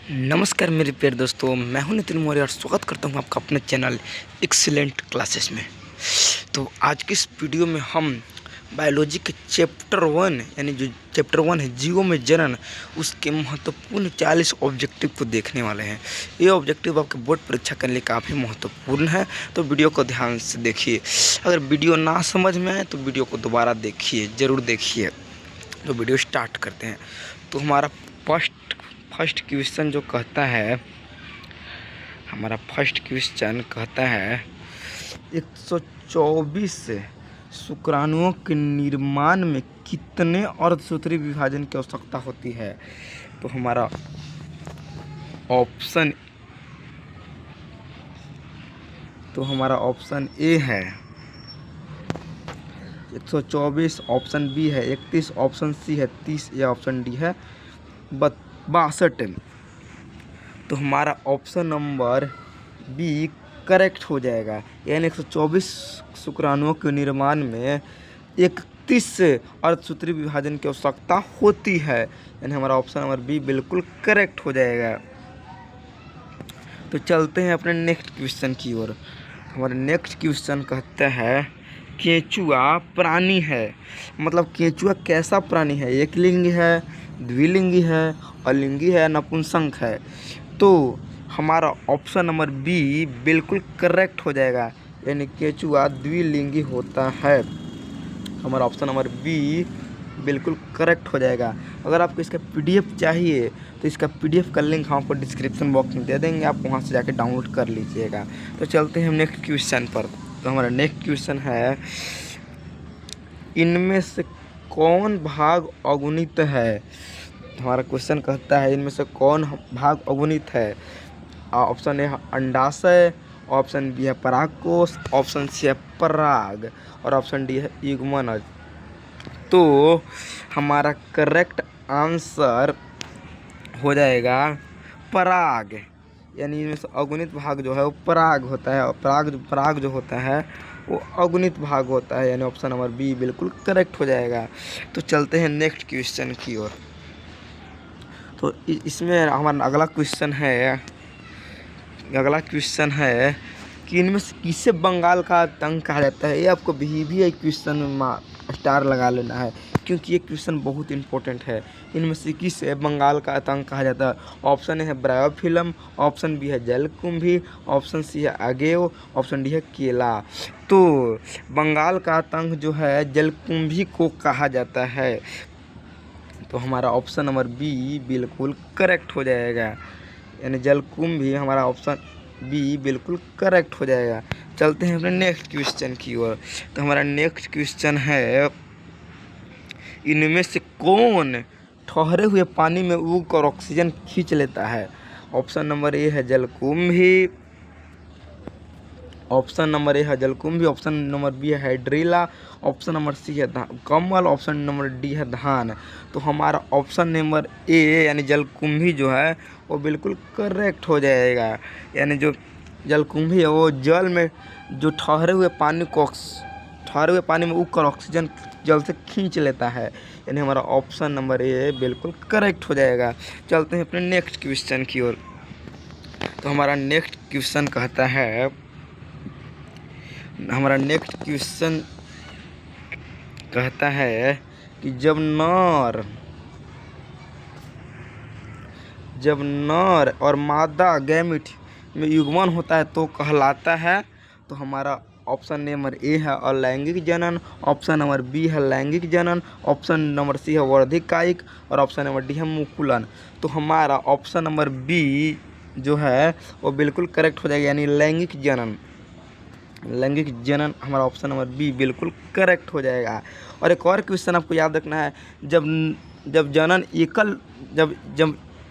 नमस्कार मेरे प्यारे दोस्तों, मैं हूं नितिन मौर्य और स्वागत करता हूं आपका अपने चैनल एक्सीलेंट क्लासेस में। तो आज की इस वीडियो में हम बायोलॉजी के चैप्टर 1 यानी जो चैप्टर 1 है जीवों में जनन, उसके महत्वपूर्ण 40 ऑब्जेक्टिव को देखने वाले हैं। ये ऑब्जेक्टिव आपके बोर्ड परीक्षा के लिए काफ़ी महत्वपूर्ण है, तो वीडियो को ध्यान से देखिए। अगर वीडियो ना समझ में आए तो वीडियो को दोबारा देखिए, ज़रूर देखिए। तो वीडियो स्टार्ट करते हैं। तो हमारा फर्स्ट क्वेश्चन जो कहता है, हमारा फर्स्ट क्वेश्चन कहता है 124 शुक्राणुओं के निर्माण में कितने अर्धसूत्री विभाजन की आवश्यकता होती है। तो हमारा ऑप्शन ए है 124, ऑप्शन बी है 31, ऑप्शन सी है 30 या ऑप्शन डी है 62। तो हमारा ऑप्शन नंबर बी करेक्ट हो जाएगा, यानी 124 शुक्राणुओं के निर्माण में 31 अर्धसूत्री विभाजन की आवश्यकता होती है, यानी हमारा ऑप्शन नंबर बी बिल्कुल करेक्ट हो जाएगा। तो चलते हैं अपने नेक्स्ट क्वेश्चन की ओर। हमारा नेक्स्ट क्वेश्चन कहता है केंचुआ प्राणी है, मतलब केंचुआ कैसा प्राणी है, एक लिंगी है, द्विलिंगी है, अलिंगी है, नपुंसक है। तो हमारा ऑप्शन नंबर बी बिल्कुल करेक्ट हो जाएगा, यानी केंचुआ द्विलिंगी होता है। हमारा ऑप्शन नंबर बी बिल्कुल करेक्ट हो जाएगा। अगर आपको इसका पीडीएफ चाहिए तो इसका पीडीएफ का लिंक हम आपको डिस्क्रिप्शन बॉक्स में दे देंगे, आप वहां से जाके डाउनलोड कर लीजिएगा। तो चलते हैं हम नेक्स्ट क्वेश्चन पर। तो हमारा नेक्स्ट क्वेश्चन है इनमें से कौन भाग अगुणित है। हमारा क्वेश्चन कहता है इनमें से कौन भाग अगुणित है। ऑप्शन ए है अंडाशय, ऑप्शन बी है परागकोश, ऑप्शन सी है पराग और ऑप्शन डी है युग्मनज। तो हमारा करेक्ट आंसर हो जाएगा पराग, यानी इनमें से अगुणित भाग जो है वो पराग होता है, और पराग जो होता है वो अगुणित भाग होता है, यानी ऑप्शन नंबर बी बिल्कुल करेक्ट हो जाएगा। तो चलते हैं नेक्स्ट क्वेश्चन की ओर। तो इसमें हमारा अगला क्वेश्चन है कि इनमें से किसे बंगाल का आतंक कहा जाता है। ये आपको भी क्वेश्चन में स्टार लगा लेना है, क्योंकि ये क्वेश्चन बहुत इंपॉर्टेंट है। इनमें से किसे बंगाल का आतंक कहा जाता है। ऑप्शन ए है ब्रायोफिल्म, ऑप्शन बी है जलकुंभी, ऑप्शन सी है अगेव, ऑप्शन डी है केला। तो बंगाल का आतंक जो है जलकुंभी को कहा जाता है, तो हमारा ऑप्शन नंबर बी बिल्कुल करेक्ट हो जाएगा, यानी जलकुंभी हमारा ऑप्शन बी बिल्कुल करेक्ट हो जाएगा। चलते हैं अपने नेक्स्ट क्वेश्चन की ओर। तो हमारा नेक्स्ट क्वेश्चन है इनमें से कौन ठहरे हुए पानी में उग कर ऑक्सीजन खींच लेता है। ऑप्शन नंबर ए है जलकुंभी, ऑप्शन नंबर ए है जलकुंभी, ऑप्शन नंबर बी है हाइड्रीला, ऑप्शन नंबर सी है कमल, ऑप्शन नंबर डी है धान। तो हमारा ऑप्शन नंबर ए यानी जलकुंभी जो है वो बिल्कुल करेक्ट हो जाएगा, यानी जो जलकुंभी है वो जल में जो ठहरे हुए पानी में उगकर ऑक्सीजन जल से खींच लेता है, यानी हमारा ऑप्शन नंबर ए बिल्कुल करेक्ट हो जाएगा। चलते हैं अपने नेक्स्ट क्वेश्चन की ओर। तो हमारा नेक्स्ट क्वेश्चन कहता है कि जब नर और मादा गैमीट में युग्मन होता है तो कहलाता है। तो हमारा ऑप्शन नंबर ए है अलैंगिक जनन, ऑप्शन नंबर बी है लैंगिक जनन, ऑप्शन नंबर सी है वर्धिक कायिक और ऑप्शन नंबर डी है मुकुलन। तो हमारा ऑप्शन नंबर बी जो है वो बिल्कुल करेक्ट हो जाएगा, यानी लैंगिक जनन हमारा ऑप्शन नंबर बी बिल्कुल करेक्ट हो जाएगा। और एक और क्वेश्चन आपको याद रखना है,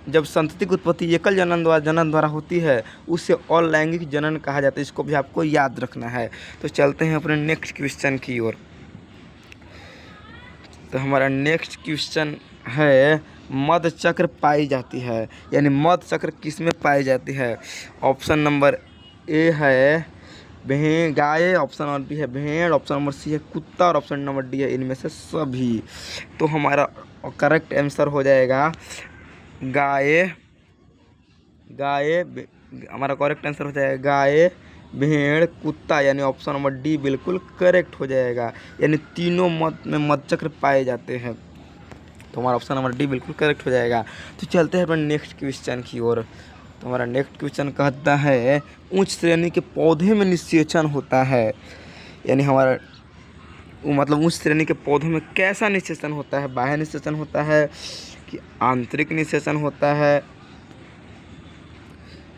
जब संतति की उत्पत्ति एकल जनन द्वारा होती है उससे अलैंगिक जनन कहा जाता है। इसको भी आपको याद रखना है। तो चलते हैं अपने नेक्स्ट क्वेश्चन की ओर। तो हमारा नेक्स्ट क्वेश्चन है मध चक्र पाई जाती है, यानी मध चक्र किस में पाई जाती है। ऑप्शन नंबर ए है गाय, ऑप्शन नंबर बी है भेड़, ऑप्शन नंबर सी है कुत्ता और ऑप्शन नंबर डी है इनमें से सभी। तो हमारा करेक्ट आंसर हो जाएगा गाय, हमारा करेक्ट आंसर हो जाएगा गाय, भेड़, कुत्ता, यानी ऑप्शन नंबर डी बिल्कुल करेक्ट हो जाएगा। यानी तीनों मत में मधचक्र पाए जाते हैं, तो हमारा ऑप्शन नंबर डी बिल्कुल करेक्ट हो जाएगा। तो चलते हैं अपने नेक्स्ट क्वेश्चन की ओर। तो हमारा नेक्स्ट क्वेश्चन कहता है उच्च श्रेणी के पौधे में निषेचन होता है, यानी हमारा मतलब उच्च श्रेणी के पौधों में कैसा निषेचन होता है, बाह्य निषेचन होता है कि आंतरिक निषेचन होता है,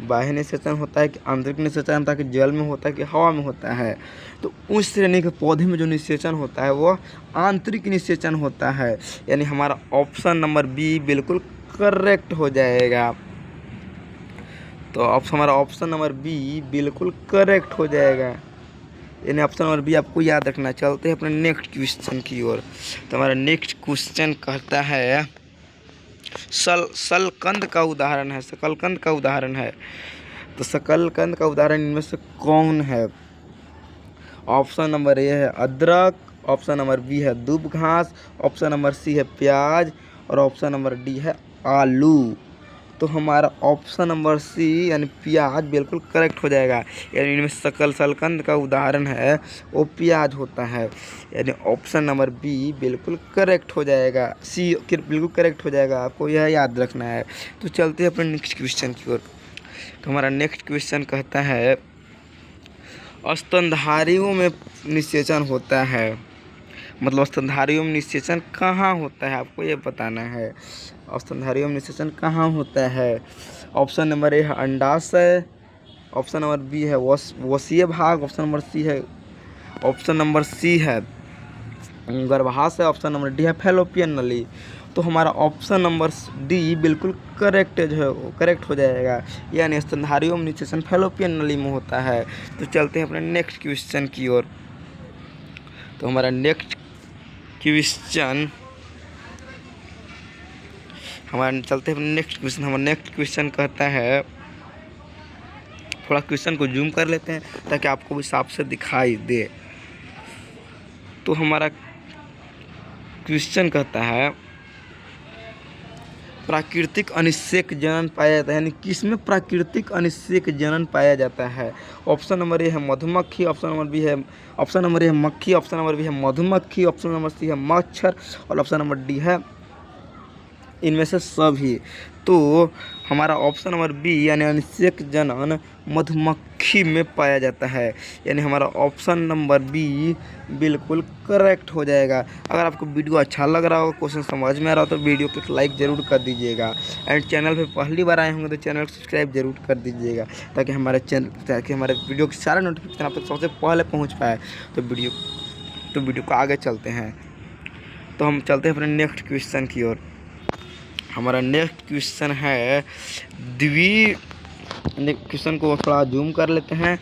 बाह्य निषेचन होता है कि आंतरिक निषेचन होता है, कि जल में होता है कि हवा में होता है। तो उच्च श्रेणी के पौधे में जो निषेचन होता है वो आंतरिक निषेचन होता है, यानी हमारा ऑप्शन नंबर बी बिल्कुल करेक्ट हो जाएगा। तो हमारा ऑप्शन नंबर बी बिल्कुल करेक्ट हो जाएगा, यानी ऑप्शन नंबर बी आपको याद रखना। चलते हैं अपने नेक्स्ट क्वेश्चन की ओर। तो हमारा नेक्स्ट क्वेश्चन कहता है शकलकंद का उदाहरण है, शकलकंद का उदाहरण है। तो शकलकंद का उदाहरण इनमें से कौन है? ऑप्शन नंबर ए है अदरक, ऑप्शन नंबर बी है दूब घास, ऑप्शन नंबर सी है प्याज और ऑप्शन नंबर डी है आलू। तो हमारा ऑप्शन नंबर सी यानी प्याज बिल्कुल करेक्ट हो जाएगा, यानी इनमें शकलकंद का उदाहरण है वो प्याज होता है, यानी ऑप्शन नंबर बी बिल्कुल करेक्ट हो जाएगा, सी बिल्कुल करेक्ट हो जाएगा, आपको यह याद रखना है। तो चलते हैं अपने नेक्स्ट क्वेश्चन की ओर। तो हमारा नेक्स्ट क्वेश्चन कहता है स्तनधारियों में निषेचन होता है, मतलब स्तनधारियों में निषेचन कहाँ होता है आपको ये बताना है। स्तनधारियों में निषेचन कहाँ होता है? ऑप्शन नंबर ए है अंडाशय, ऑप्शन नंबर बी है वसीय भाग, ऑप्शन नंबर सी है गर्भाशय, ऑप्शन नंबर डी है फैलोपियन नली। तो हमारा ऑप्शन नंबर डी बिल्कुल करेक्ट हो जाएगा, यानी स्तनधारियों में निषेचन फैलोपियन नली में होता है। तो चलते हैं अपने नेक्स्ट क्वेश्चन की ओर। तो हमारा नेक्स्ट क्वेश्चन हमारा नेक्स्ट क्वेश्चन कहता है, थोड़ा क्वेश्चन को जूम कर लेते हैं ताकि आपको भी साफ से दिखाई दे। तो हमारा क्वेश्चन कहता है प्राकृतिक अनिषेक जनन पाया जाता है, यानी किसमें प्राकृतिक अनिषेक जनन पाया जाता है? ऑप्शन नंबर ए है मधुमक्खी, ऑप्शन नंबर ए है मक्खी, ऑप्शन नंबर बी है मधुमक्खी, ऑप्शन नंबर सी है मच्छर और ऑप्शन नंबर डी है इनमें से सभी। तो हमारा ऑप्शन नंबर बी यानी अनिषेक जनन मधुमक्खी में पाया जाता है, यानी हमारा ऑप्शन नंबर बी बिल्कुल करेक्ट हो जाएगा। अगर आपको वीडियो अच्छा लग रहा हो, क्वेश्चन समझ में आ रहा हो तो वीडियो को लाइक ज़रूर कर दीजिएगा, एंड चैनल पे पहली बार आए होंगे तो चैनल को सब्सक्राइब जरूर कर दीजिएगा ताकि हमारे वीडियो के सारे नोटिफिकेशन आप तक सबसे पहले पहुँच पाए। तो वीडियो को आगे चलते हैं। तो हम चलते हैं अपने नेक्स्ट क्वेश्चन की ओर। हमारा नेक्स्ट क्वेश्चन है क्वेश्चन को थोड़ा जूम कर लेते हैं।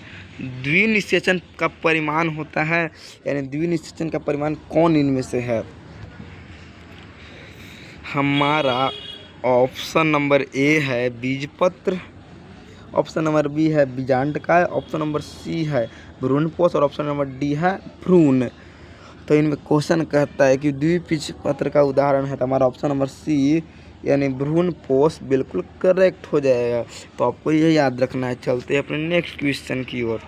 द्विनिषेचन का परिमाण होता है, यानी द्विनिषेचन का परिमाण कौन इनमें से है? हमारा ऑप्शन नंबर ए है बीजपत्र, ऑप्शन नंबर बी है बीजांडकाय, ऑप्शन नंबर सी है भ्रूणपोष और ऑप्शन नंबर डी है भ्रूण। तो इनमें क्वेश्चन कहता है कि द्विबीजपत्र का उदाहरण है, तो हमारा ऑप्शन नंबर सी यानी भ्रूणपोष बिल्कुल करेक्ट हो जाएगा। तो आपको यह याद रखना है। चलते हैं अपने नेक्स्ट क्वेश्चन की ओर।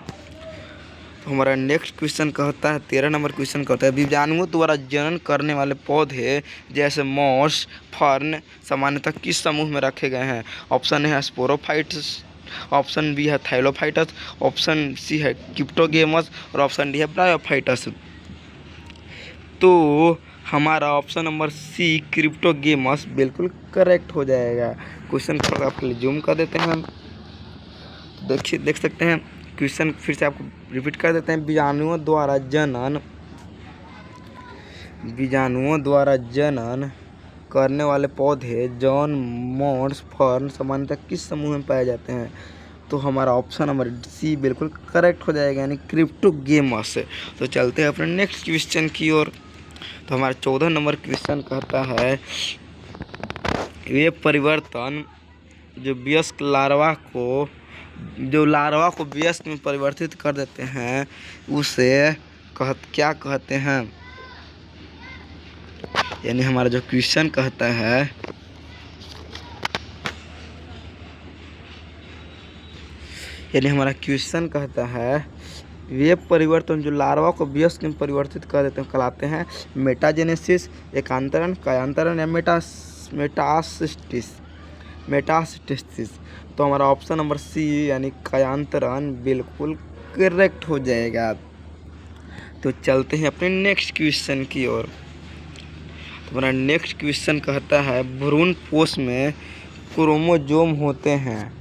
तो हमारा नेक्स्ट क्वेश्चन कहता है 13 नंबर क्वेश्चन कहता है बीजाणुओं द्वारा जनन करने वाले पौधे जैसे मॉस, फर्न सामान्यतः किस समूह में रखे गए हैं? ऑप्शन ए है स्पोरोफाइट्स, ऑप्शन बी है थाइलोफाइटस, ऑप्शन सी है क्रिप्टोगेमस और ऑप्शन डी है ब्रायोफाइटस। तो हमारा ऑप्शन नंबर सी क्रिप्टोगेमस बिल्कुल करेक्ट हो जाएगा। क्वेश्चन को आपके लिए जूम कर देते हैं, देख सकते हैं। क्वेश्चन फिर से आपको रिपीट कर देते हैं। बीजाणुओं द्वारा जनन करने वाले पौधे जॉन, मॉस, फर्न सामान्यतः किस समूह में पाए जाते हैं? तो हमारा ऑप्शन नंबर सी बिल्कुल करेक्ट हो जाएगा, यानी क्रिप्टोगेमस। तो चलते हैं अपने नेक्स्ट क्वेश्चन की ओर। तो हमारा 14 नंबर क्वेश्चन कहता है वे परिवर्तन जो लार्वा को वयस्क में परिवर्तित कर देते हैं उसे क्या कहते हैं? यानी हमारा जो क्वेश्चन कहता है यानी हमारा क्वेश्चन कहता है वे परिवर्तन जो लार्वा को वयस्क में परिवर्तित कर देते हैं कहलाते हैं मेटाजेनेसिस, एकांतरण, कायांतरण या मेटास्टेसिस। तो हमारा ऑप्शन नंबर सी यानी कायांतरण बिल्कुल करेक्ट हो जाएगा। तो चलते हैं अपने नेक्स्ट क्वेश्चन की ओर। तो हमारा नेक्स्ट क्वेश्चन कहता है भ्रूण पोष में क्रोमोजोम होते हैं,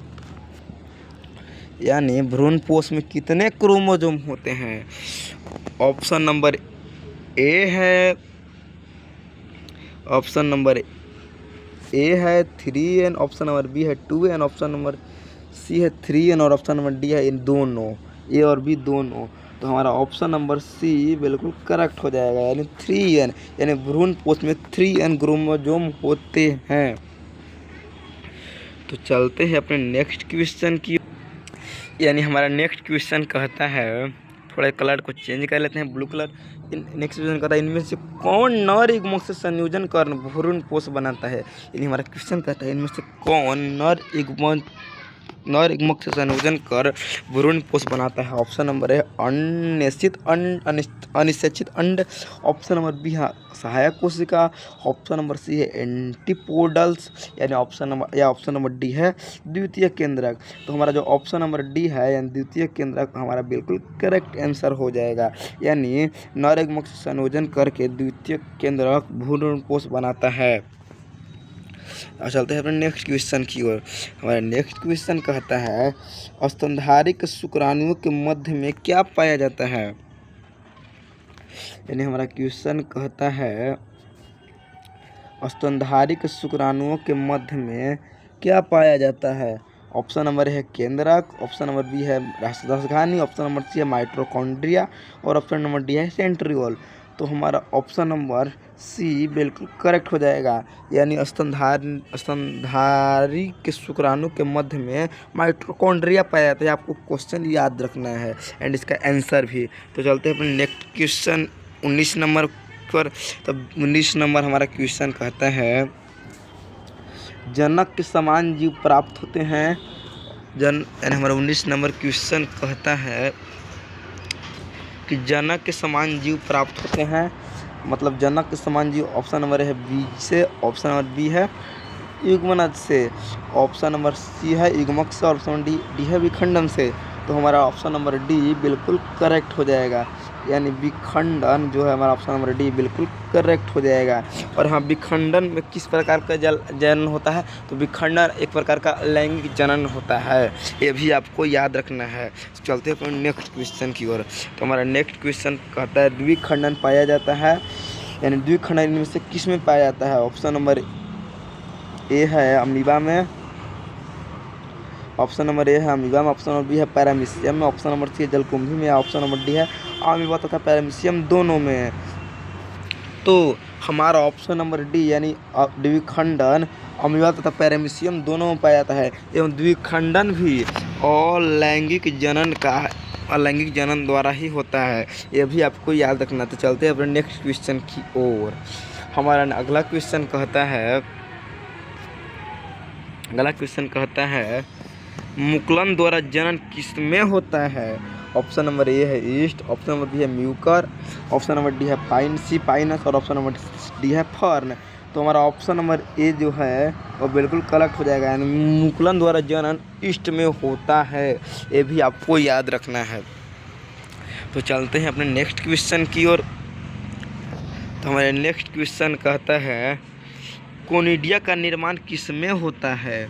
यानी भ्रूण पोष में कितने क्रोमोजोम होते हैं। ऑप्शन नंबर ए है 3n, ऑप्शन नंबर बी है 2n, ऑप्शन नंबर सी है 3n और ऑप्शन नंबर डी है इन दोनों, ए और बी दोनों। तो हमारा ऑप्शन नंबर सी बिल्कुल करेक्ट हो जाएगा, यानी 3n, यानी भ्रूण पोष में 3n क्रोमोजोम होते हैं। तो चलते हैं अपने नेक्स्ट क्वेश्चन की, यानी हमारा नेक्स्ट क्वेश्चन कहता है, थोड़ा कलर को चेंज कर लेते हैं, ब्लू कलर। नेक्स्ट क्वेश्चन कहता है इनमें से कौन नर युग्मक से संयोजन कर भ्रूण पोष बनाता है। यानी हमारा क्वेश्चन कहता है इनमें से कौन नर युग्मक से संयोजन कर भ्रूण पोष बनाता है। ऑप्शन नंबर है अनिषेचित अंड, ऑप्शन नंबर बी है सहायक कोशिका, ऑप्शन नंबर सी है एंटीपोडल्स, यानी ऑप्शन नंबर डी है द्वितीय केंद्रक। तो हमारा जो ऑप्शन नंबर डी है यानी द्वितीय केंद्रक हमारा बिल्कुल करेक्ट आंसर हो जाएगा, यानी नर युग्मक से संयोजन करके द्वितीय केंद्रक भ्रूण पोष बनाता है। अब चलते हैं अपने नेक्स्ट क्वेश्चन की ओर। हमारा नेक्स्ट क्वेश्चन कहता है स्तनधारी शुक्राणुओं के मध्य में क्या पाया जाता है। यानी हमारा क्वेश्चन कहता है स्तनधारी शुक्राणुओं के मध्य में क्या पाया जाता है। ऑप्शन नंबर है केंद्रक, ऑप्शन नंबर बी है राष्ट्रधानी, ऑप्शन नंबर सी है माइटोकॉन्ड्रिया और ऑप्शन नंबर डी है सेंट्रियोल। तो हमारा ऑप्शन नंबर सी बिल्कुल करेक्ट हो जाएगा, यानी स्तनधारी के शुक्राणु के मध्य में माइटोकॉन्ड्रिया पाया जाता है। आपको क्वेश्चन याद रखना है एंड इसका आंसर भी। तो चलते हैं अपने नेक्स्ट क्वेश्चन 19 नंबर पर। तब 19 नंबर हमारा क्वेश्चन कहता है जनक के समान जीव प्राप्त होते हैं। यानी हमारा 19 नंबर क्वेश्चन कहता है कि जनक के समान जीव प्राप्त होते हैं, मतलब जनक के समान जीव ऑप्शन नंबर है बीज से, ऑप्शन नंबर बी है युग्मनज से, ऑप्शन नंबर सी है युग्मक से और ऑप्शन डी है विखंडन से। तो हमारा ऑप्शन नंबर डी बिल्कुल करेक्ट हो जाएगा, यानी विखंडन जो है हमारा ऑप्शन नंबर डी बिल्कुल करेक्ट हो जाएगा। और हाँ, विखंडन में किस प्रकार का जनन होता है, तो विखंडन एक प्रकार का लैंगिक जनन होता है, ये भी आपको याद रखना है। चलते हैं अपने नेक्स्ट क्वेश्चन की ओर। तो हमारा नेक्स्ट क्वेश्चन कहता है द्विखंडन पाया जाता है, यानी द्विखंडन इनमें से किस में पाया जाता है। ऑप्शन नंबर ए है अमीबा में, ऑप्शन नंबर ए है अमीबा में, ऑप्शन नंबर बी है पैरामीशियम में, ऑप्शन नंबर सी है जलकुंभी में, ऑप्शन नंबर डी है अमीबा तथा पैरामीशियम दोनों में। तो हमारा ऑप्शन नंबर डी यानी द्विखंडन अमीबा तथा पैरामीशियम दोनों में पाया जाता है, एवं द्विखंडन भी अलैंगिक जनन द्वारा ही होता है, ये भी आपको याद रखना। तो चलते हैं अपने नेक्स्ट क्वेश्चन की ओर। हमारा अगला क्वेश्चन कहता है मुकुलन द्वारा जनन किसमें होता है। ऑप्शन नंबर ए है ईस्ट, ऑप्शन नंबर बी है म्यूकर, ऑप्शन नंबर डी है पाइनस और ऑप्शन नंबर डी है फर्न। तो हमारा ऑप्शन नंबर ए जो है वो बिल्कुल करेक्ट हो जाएगा, यानी मुकुलन द्वारा जनन ईस्ट में होता है, ये भी आपको याद रखना है। तो चलते हैं अपने नेक्स्ट क्वेश्चन की ओर। तो हमारे नेक्स्ट क्वेश्चन कहता है कोनिडिया का निर्माण किसमें होता है।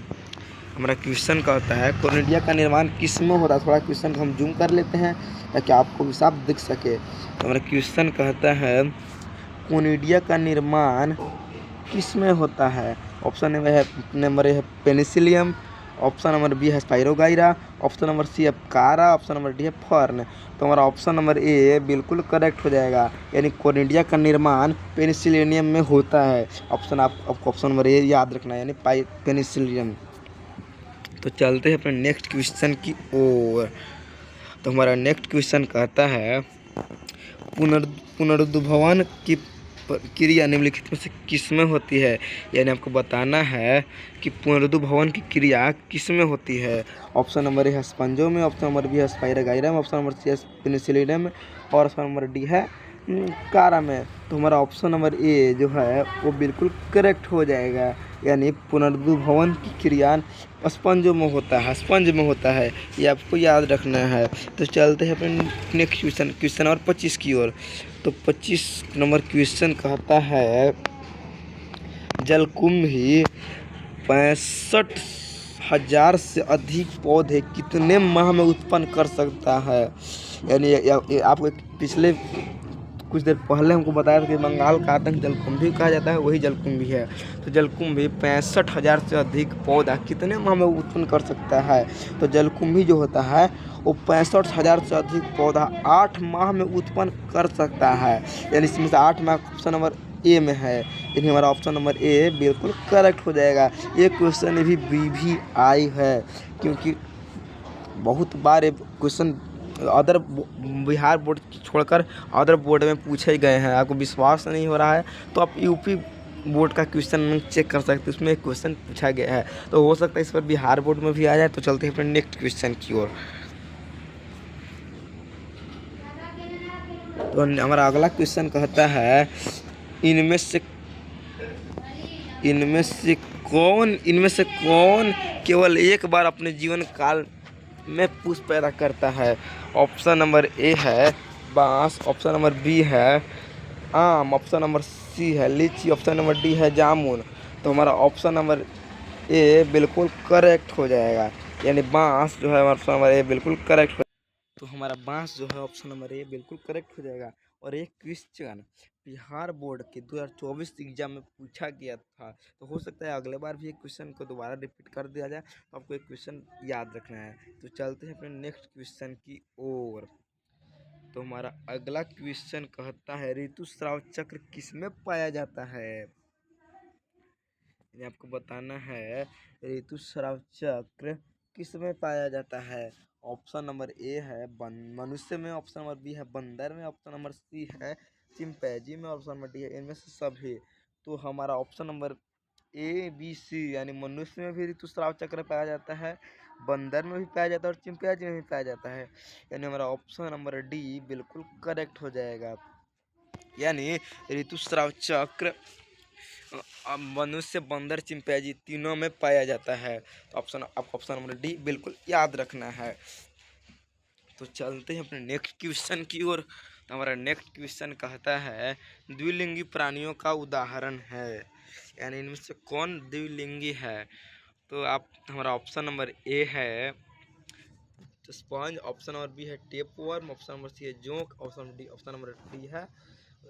हमारा क्वेश्चन कहता है कोनिडिया का निर्माण किस में होता है। थोड़ा क्वेश्चन को हम जूम कर लेते हैं ताकि आपको भी साफ दिख सके। तो हमारा क्वेश्चन कहता है कोनिडिया का निर्माण किस में होता है। ऑप्शन नंबर ए है पेनिसिलियम, ऑप्शन नंबर बी है स्पाइरोगाइरा, ऑप्शन नंबर सी है कारा, ऑप्शन नंबर डी है फर्न। तो हमारा ऑप्शन नंबर ए बिल्कुल करेक्ट हो जाएगा, यानी कोनिडिया का निर्माण पेनिसिलियम में होता है। आपको ऑप्शन नंबर ए याद रखना है, यानी पेनिसिलियम। तो चलते हैं अपने नेक्स्ट क्वेश्चन की ओर। तो हमारा नेक्स्ट क्वेश्चन कहता है पुनरुद्भवन की क्रिया निम्नलिखित में से किसमें होती है? यानी आपको बताना है कि पुनरुद्ध भवन की क्रिया किसमें होती है? ऑप्शन नंबर ए है स्पंजों में, ऑप्शन नंबर बी है स्पाइरागाइरा में, ऑप्शन नंबर सी है पेनिसिलिना में और ऑप्शन नंबर डी है कारा में। तो हमारा ऑप्शन नंबर ए जो है वो बिल्कुल करेक्ट हो जाएगा। यानी पुनरुद्ध भवन की क्रिया स्पंजों में होता है, स्पंज में होता है, ये आपको याद रखना है। तो चलते हैं अपने नेक्स्ट क्वेश्चन नंबर 25 की ओर। तो 25 नंबर क्वेश्चन कहता है जलकुंभी 65,000 से अधिक पौधे कितने माह में उत्पन्न कर सकता है? यानी आपको पिछले कुछ देर पहले हमको बताया था कि बंगाल का आतंक जलकुंभी कहा जाता है, वही जलकुंभी है। तो जलकुंभी 65,000 से अधिक पौधा कितने माह में उत्पन्न कर सकता है? तो जलकुंभी जो होता है वो 65,000 से अधिक पौधा 8 माह में उत्पन्न कर सकता है। यानी इसमें से 8 माह ऑप्शन नंबर ए में है, यानी हमारा ऑप्शन नंबर ए बिल्कुल करेक्ट हो जाएगा। ये क्वेश्चन भी आई है, क्योंकि बहुत बार ये क्वेश्चन अदर बिहार बोर्ड छोड़कर अदर बोर्ड में पूछे गए हैं। आपको विश्वास नहीं हो रहा है तो आप यूपी बोर्ड का क्वेश्चन चेक कर सकते हैं, उसमें एक क्वेश्चन पूछा गया है, तो हो सकता है इस पर बिहार बोर्ड में भी आ जाए। तो चलते हैं अपने नेक्स्ट क्वेश्चन की ओर। तो हमारा अगला क्वेश्चन कहता है इनमें से कौन केवल एक बार अपने जीवन काल में पुष्प पैदा करता है? ऑप्शन नंबर ए है बांस, ऑप्शन नंबर बी है आम, ऑप्शन नंबर सी है लीची, ऑप्शन नंबर डी है जामुन। तो हमारा ऑप्शन नंबर ए बिल्कुल करेक्ट हो जाएगा। यानी बांस जो है हमारा ऑप्शन नंबर ए बिल्कुल करेक्ट हो। तो हमारा बांस जो है ऑप्शन नंबर ए बिल्कुल करेक्ट हो जाएगा। और एक क्वेश्चन बिहार बोर्ड के 2024 एग्जाम में पूछा गया था, तो हो सकता है अगले बार भी एक क्वेश्चन को दोबारा रिपीट कर दिया जाए, तो आपको एक क्वेश्चन याद रखना है। तो चलते हैं अपने नेक्स्ट क्वेश्चन की ओर। तो हमारा अगला क्वेश्चन कहता है ऋतुस्राव चक्र किसमें पाया जाता है? ये आपको बताना है ऋतुस्राव चक्र किसमें पाया जाता है। ऑप्शन नंबर ए है मनुष्य में, ऑप्शन नंबर बी है बंदर में, ऑप्शन नंबर सी है चिंपैंजी में, ऑप्शन नंबर डी है इनमें से सभी। तो हमारा option number A B C यानी मनुष्य में भी ऋतुस्राव चक्र पाया जाता है, बंदर में भी पाया जाता है और चिंपैंजी में भी पाया जाता है। यानी हमारा ऑप्शन नंबर डी बिल्कुल करेक्ट हो जाएगा। यानी ऋतुस्राव चक्र मनुष्य, बंदर, चिंपैंजी तीनों में पाया जाता है। तो आपको ऑप्शन नंबर डी बिल्कुल याद रखना है। तो चलते हैं अपने नेक्स्ट क्वेश्चन की ओर। तो हमारा नेक्स्ट क्वेश्चन कहता है द्विलिंगी प्राणियों का उदाहरण है, यानी इनमें से कौन द्विलिंगी है? तो आप हमारा ऑप्शन नंबर ए है स्पंज, ऑप्शन नंबर बी है टेपवर्म, ऑप्शन नंबर सी है जोंक, ऑप्शन नंबर डी है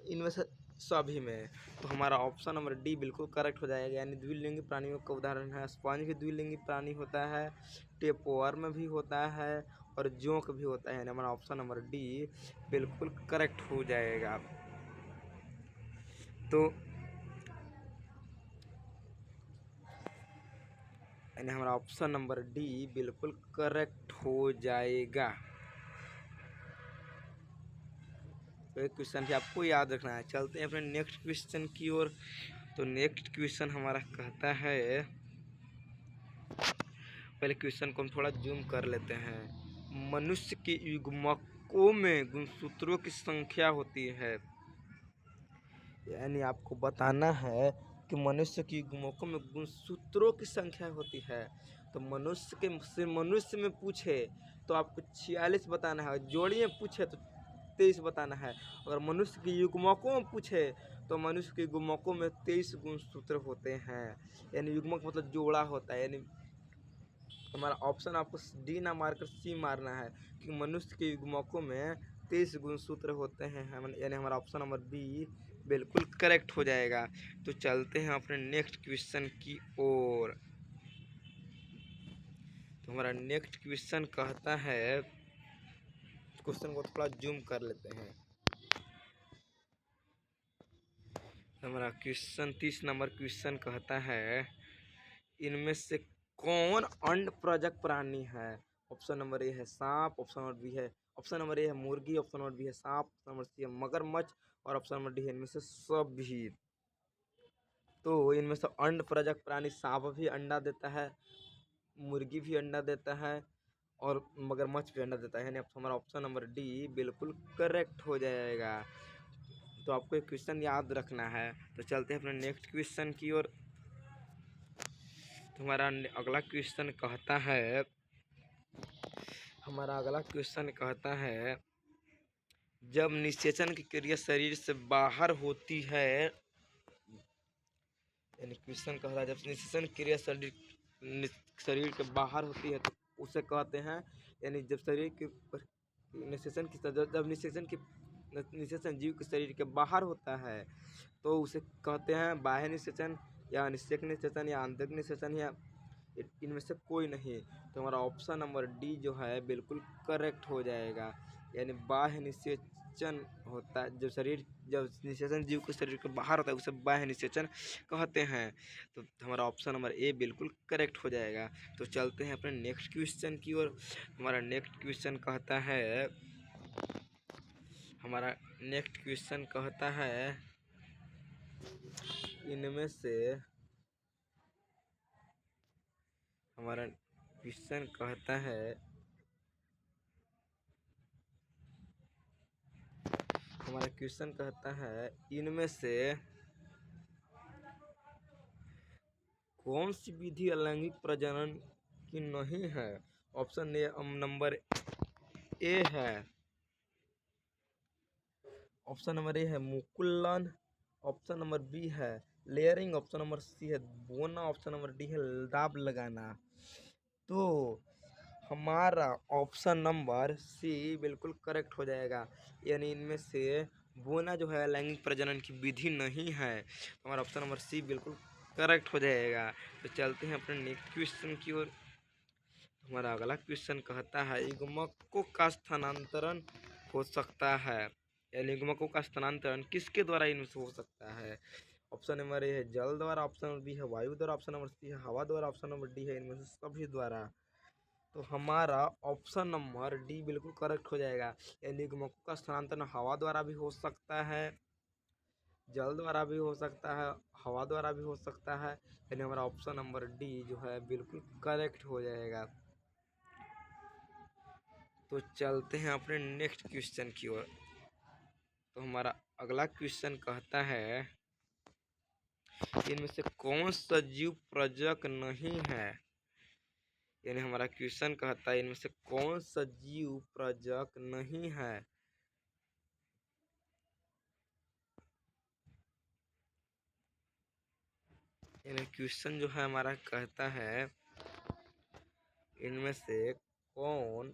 इनमें से सभी में। तो हमारा ऑप्शन नंबर डी बिल्कुल करेक्ट हो जाएगा। यानी द्विलिंगी प्राणियों का उदाहरण है स्पंज भी द्विलिंगी प्राणी होता है, टेपवर्म भी होता है और जोंक भी होता है। यानी हमारा ऑप्शन नंबर डी बिल्कुल करेक्ट हो जाएगा। तो यानी हमारा ऑप्शन नंबर डी बिल्कुल करेक्ट हो जाएगा। तो एक क्वेश्चन भी आपको याद रखना है। चलते हैं अपने नेक्स्ट क्वेश्चन की ओर। तो नेक्स्ट क्वेश्चन हमारा कहता है, पहले क्वेश्चन को हम थोड़ा जूम कर लेते हैं। मनुष्य के युग्मकों में गुणसूत्रों की संख्या होती है। यानी आपको बताना है कि मनुष्य की युग्मकों में गुणसूत्रों की संख्या होती है। तो मनुष्य में पूछे तो आपको 46 बताना है, जोड़ी में पूछे तो 23 बताना है। अगर मनुष्य की युग्मकों में पूछे तो मनुष्य के युग्मकों में 23 गुणसूत्र होते हैं। यानी युग्मक मतलब जोड़ा होता है। यानी हमारा ऑप्शन आपको डी ना मारकर सी मारना है कि मनुष्य के युग्मकों में 23 गुणसूत्र होते हैं। यानी हमारा ऑप्शन नंबर बी बिल्कुल करेक्ट हो जाएगा। तो चलते हैं अपने नेक्स्ट क्वेश्चन की ओर। तो हमारा नेक्स्ट क्वेश्चन कहता है, क्वेश्चन को थोड़ा जूम कर लेते हैं। हमारा क्वेश्चन 30 नंबर क्वेश्चन कहता है इनमें से कौन अंड प्रजक प्राणी है? ऑप्शन नंबर ए है सांप, ऑप्शन नंबर बी है ऑप्शन नंबर ए है मुर्गी, ऑप्शन नंबर बी है सांप, ऑप्शन नंबर सी है मगरमच्छ और ऑप्शन नंबर डी है इनमें से सभी। तो इनमें से अंड परजक प्राणी सांप भी अंडा देता है, मुर्गी भी अंडा देता है और मगरमच्छ भी अंडा देता है, यानी हमारा ऑप्शन नंबर डी बिल्कुल करेक्ट हो जाएगा। तो आपको एक क्वेश्चन याद रखना है। तो चलते हैं अपने नेक्स्ट क्वेश्चन की ओर। हमारा अगला क्वेश्चन कहता है, हमारा अगला क्वेश्चन कहता है जब निषेचन की क्रिया शरीर से बाहर होती है, यानी क्वेश्चन कह रहा है जब निषेचन क्रिया शरीर के बाहर होती है तो उसे कहते हैं, यानी जब शरीर के निषेचन की जब निषेचन जीव के शरीर के बाहर होता है तो उसे कहते हैं बाह्य निषेचन या निषेक निषेचन या आंतरिक निषेचन या इनमें से कोई नहीं। तो हमारा ऑप्शन नंबर डी जो है बिल्कुल करेक्ट हो जाएगा, यानी बाह्य निषेचन होता है जब निषेचन जीव के शरीर के बाहर होता है उसे बाह्य निषेचन कहते हैं। तो हमारा ऑप्शन नंबर ए बिल्कुल करेक्ट हो जाएगा। तो चलते हैं अपने नेक्स्ट क्वेश्चन की ओर। हमारा नेक्स्ट क्वेश्चन कहता है, हमारा नेक्स्ट क्वेश्चन कहता है इनमें से हमारा क्वेश्चन कहता है हमारा क्वेश्चन कहता है इनमें से कौन सी विधि अलैंगिक प्रजनन की नहीं है। ऑप्शन नंबर ए है, ऑप्शन नंबर ए है मुकुलन, ऑप्शन नंबर बी है लेयरिंग, ऑप्शन नंबर सी है बोना, ऑप्शन नंबर डी है दाब लगाना। तो हमारा ऑप्शन नंबर सी बिल्कुल करेक्ट हो जाएगा, यानी इनमें से बोना जो है लैंगिक प्रजनन की विधि नहीं है। हमारा ऑप्शन नंबर सी बिल्कुल करेक्ट हो जाएगा। तो चलते हैं अपने नेक्स्ट क्वेश्चन की ओर। हमारा अगला क्वेश्चन कहता है युग्मकों का स्थानांतरण हो सकता है, यानी युग्मकों का स्थानांतरण किसके द्वारा इनमें से हो सकता है। ऑप्शन नंबर ए है जल द्वारा, ऑप्शन नंबर बी है वायु द्वारा, ऑप्शन नंबर सी है हवा द्वारा, ऑप्शन नंबर डी है इनमें से सभी द्वारा। तो हमारा ऑप्शन नंबर डी बिल्कुल करेक्ट हो जाएगा, यानी युग्मकों का स्थानांतरण हवा द्वारा भी हो सकता है, जल द्वारा भी हो सकता है, हवा द्वारा भी हो सकता है, यानी हमारा ऑप्शन नंबर डी जो है बिल्कुल करेक्ट हो जाएगा। तो चलते हैं अपने नेक्स्ट क्वेश्चन की ओर। तो हमारा अगला क्वेश्चन कहता है इनमें से कौन सा जीव प्रजक नहीं है, यानी हमारा क्वेश्चन कहता है इनमें से कौन सा जीव प्रजक नहीं है। यानी क्वेश्चन जो है हमारा कहता है इनमें से कौन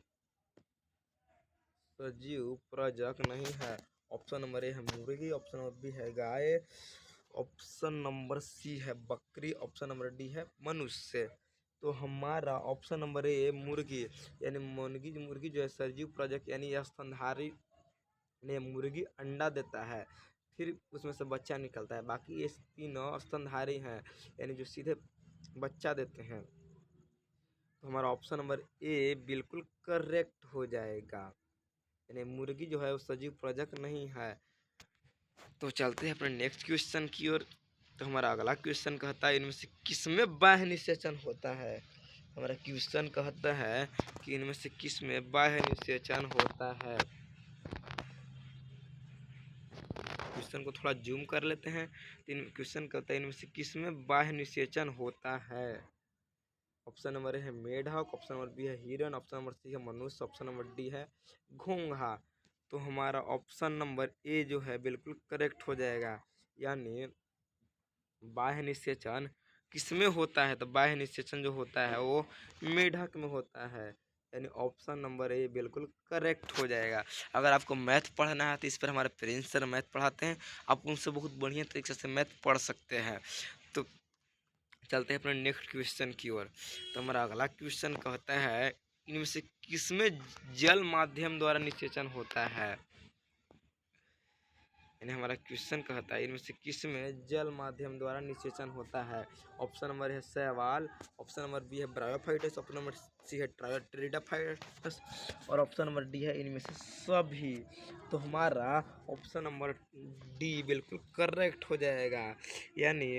सा जीव प्रजक नहीं है। ऑप्शन नंबर ए है मुर्गी, ऑप्शन नंबर बी है गाय, ऑप्शन नंबर सी है बकरी, ऑप्शन नंबर डी है मनुष्य। तो हमारा ऑप्शन नंबर ए मुर्गी, यानी मुर्गी जो है सजीव प्रजक यानी स्तनधारी, यानी मुर्गी अंडा देता है फिर उसमें से बच्चा निकलता है, बाकी ये तीनों स्तनधारी हैं यानी जो सीधे बच्चा देते हैं। तो हमारा ऑप्शन नंबर ए बिल्कुल करेक्ट हो जाएगा, यानी मुर्गी जो है वो सजीव प्रजक नहीं है। तो चलते हैं अपने नेक्स्ट क्वेश्चन की ओर। तो हमारा अगला क्वेश्चन कहता है इनमें से किसमें बाह्य निषेचन होता है। हमारा क्वेश्चन कहता है कि इनमें से किसमें बाह्य निषेचन होता है। क्वेश्चन को थोड़ा जूम कर लेते हैं। तो क्वेश्चन कहता है इनमें से किसमें बाह्य निषेचन होता है। ऑप्शन नंबर ए है मेढक, ऑप्शन नंबर बी है हिरन, ऑप्शन नंबर सी है मनुष्य, ऑप्शन नंबर डी है घोंघा। तो हमारा ऑप्शन नंबर ए जो है बिल्कुल करेक्ट हो जाएगा, यानी बाह्य निषेचन किसमें होता है। तो बाह्य निषेचन जो होता है वो मेढक में होता है, यानी ऑप्शन नंबर ए बिल्कुल करेक्ट हो जाएगा। अगर आपको मैथ पढ़ना है तो इस पर हमारे प्रिंस सर मैथ पढ़ाते हैं, आप उनसे बहुत बढ़िया तरीके से मैथ पढ़ सकते हैं। तो चलते हैं अपने नेक्स्ट क्वेश्चन की ओर। तो हमारा अगला क्वेश्चन कहता है इनमें से किसमें जल माध्यम द्वारा निषेचन होता है, यानी हमारा क्वेश्चन कहता है इनमें से किस में जल माध्यम द्वारा निषेचन होता है। ऑप्शन नंबर है शैवाल, ऑप्शन नंबर बी है ब्रायोफाइटस, ऑप्शन नंबर सी है ट्रायोटेरिडाफाइटस और ऑप्शन नंबर डी है इनमें से सभी। तो हमारा ऑप्शन नंबर डी बिल्कुल करेक्ट हो जाएगा। यानी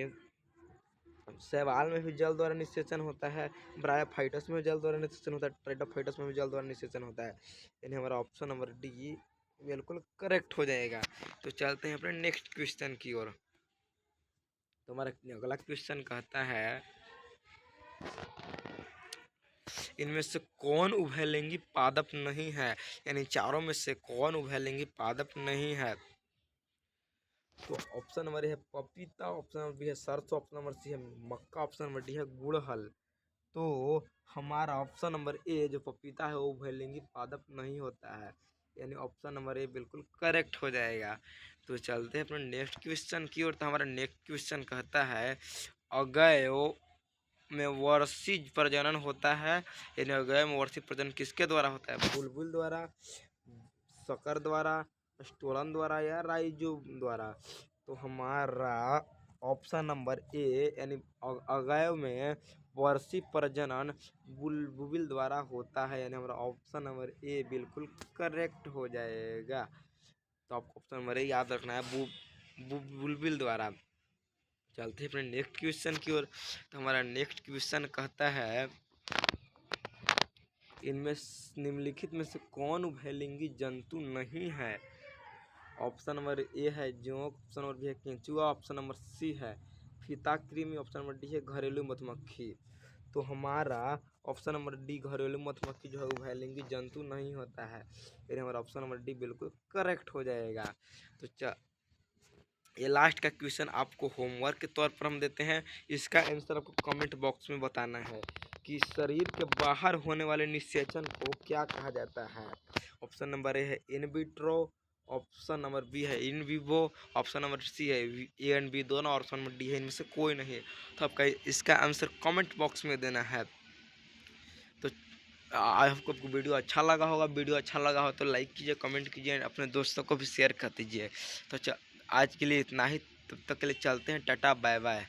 शैवाल में भी जल द्वारा निषेचन होता है, ब्रायोफाइटस में जल द्वारा निषेचन होता है, ट्रायोडेफाइटस में भी जल द्वारा निषेचन होता है। यानी हमारा ऑप्शन नंबर डी बिल्कुल करेक्ट हो जाएगा। तो चलते हैं अपने नेक्स्ट क्वेश्चन की ओर। तो हमारा अगला क्वेश्चन कहता है इनमें से कौन उभयलिंगी पादप नहीं है। यानी चारों में से कौन उभयलिंगी पादप नहीं है। तो ऑप्शन नंबर है पपीता, ऑप्शन नंबर बी है सरसों, ऑप्शन नंबर सी है मक्का, ऑप्शन नंबर डी है गुड़हल। तो हमारा ऑप्शन नंबर ए जो पपीता है वो उभयलिंगी पादप नहीं होता है। यानी ऑप्शन नंबर ए बिल्कुल करेक्ट हो जाएगा। तो चलते हैं अपने नेक्स्ट क्वेश्चन की ओर। तो हमारा नेक्स्ट क्वेश्चन कहता है अगैव में वर्षी प्रजनन होता है। यानी अगैव में वर्षी प्रजनन किसके द्वारा होता है। बुलबुल द्वारा, शकर द्वारा, स्टोलन द्वारा या राइजो द्वारा। तो हमारा ऑप्शन नंबर ए यानी अगैव में वर्षी प्रजनन बुलबुल द्वारा होता है। यानी हमारा ऑप्शन नंबर ए बिल्कुल करेक्ट हो जाएगा। तो आपको ऑप्शन नंबर ए याद रखना है, बुलबुल द्वारा। चलते हैं अपने नेक्स्ट क्वेश्चन की ओर। तो हमारा नेक्स्ट क्वेश्चन कहता है इनमें निम्नलिखित में से कौन उभयलिंगी जंतु नहीं है। ऑप्शन नंबर ए है जोंक, ऑप्शन नंबर बी है केंचुआ, ऑप्शन नंबर सी है फीताकृमि, ऑप्शन नंबर डी है घरेलू मधुमक्खी। तो हमारा ऑप्शन नंबर डी घरेलू मधुमक्खी जो है उभयलिंगी जंतु नहीं होता है। यानी हमारा ऑप्शन नंबर डी बिल्कुल करेक्ट हो जाएगा। तो ये लास्ट का क्वेश्चन आपको होमवर्क के तौर पर हम देते हैं। इसका आंसर आपको कमेंट बॉक्स में बताना है कि शरीर के बाहर होने वाले निषेचन को क्या कहा जाता है। ऑप्शन नंबर ए है in vitro, option number B है in vivo, option number C है ए एंड बी दोनों, और ऑप्शन नंबर डी है इनमें से कोई नहीं। तो आपका इसका आंसर कमेंट बॉक्स में देना है। तो आई होप आपको वीडियो अच्छा लगा होगा। वीडियो अच्छा लगा हो तो लाइक कीजिए, कमेंट कीजिए, अपने दोस्तों को भी शेयर कर दीजिए। तो आज के लिए इतना ही। तब तक के लिए चलते हैं, टाटा बाय बाय।